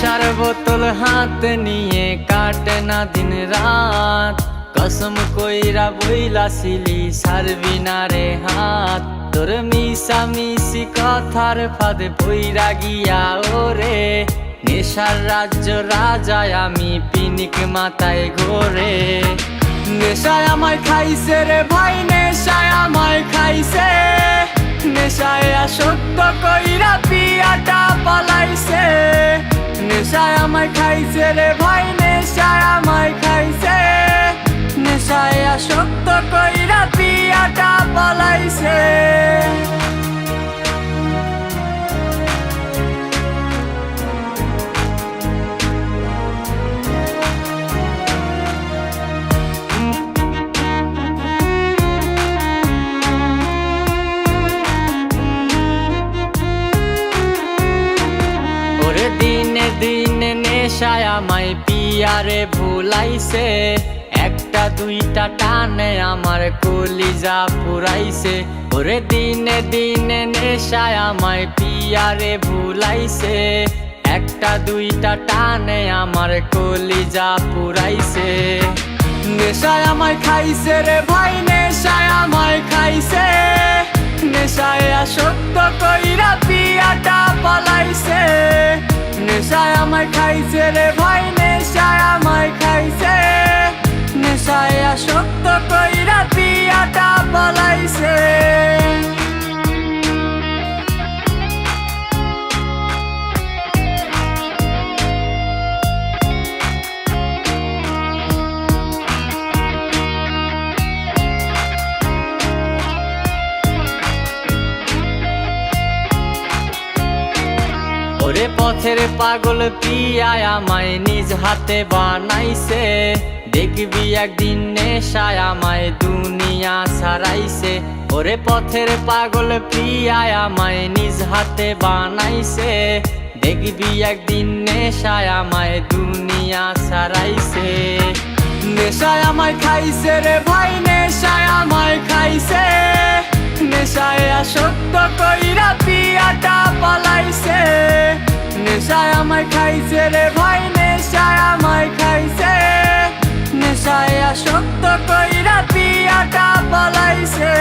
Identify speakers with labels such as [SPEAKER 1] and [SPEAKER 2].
[SPEAKER 1] নেশার বোতল হাত নিয়ে কাটে না দিন রাত, কসম কইরা বইলাছিলি ছাড়বি না রে হাত। তোর মিশামিশি কথার ফাঁদে পইরা গিয়া ওরে, নেশার রাজ্য রাজায় আমি পিনিক মাথায় ঘোরে। নেশায় আমায় খাইছে রে ভাই, নেশায় আমায় খাইছে, নেশায় আসক্ত কইরা পিয়াটা পালাইছে। নেশায় আমায় খাইছে রে ভাই, নেশায় আমায় খাইছে, নেশায় আসক্ত কইরা পিয়াটা পালাইছে। ওরে দিনে দিনে নেশায় আমায় পিয়ারে ভুলাইছে, একটা দুইটা টানে আমার কলিজা পুরাইছে। ওরে দিনে দিনে নেশায় আমায় পিয়ারে ভুলাইছে, একটা দুইটা টানে আমার কলিজা পুরাইছে। নেশায় আমায় খাইছে রে ভাই, নেশায় আমায় খাইছে, নেশায় আসক্ত কইরা পিয়াটা পালাইছে। নেশায় আমায় খাইছে রে ভাই, নেশায় আমায় খাইছে, নেশায় আসক্ত কইরা পিয়াটা পালাইছে। ওরে পথের পাগল পিয়ায় আমায় নিজ হাতে বানাইছে, দেখবি একদিন নেশায় আমায় দুনিয়া ছাড়াইছে। ওরে পথের পাগল পিয়ায় আমায় নিজ হাতে বানাইছে, দেখবি একদিন নেশায় আমায় দুনিয়া ছাড়াইছে। নেশায় আমায় খাইছে রে ভাই, নেশায় আমায় খাইছে, নেশায় আসক্ত কইরা পিয়াটা পালাইছে। নেশায় আমায় খাইছে রে ভাই, নেশায় আমায় খাইছে, নেশায় আসক্ত কইরা পিয়াটা পালাইছে।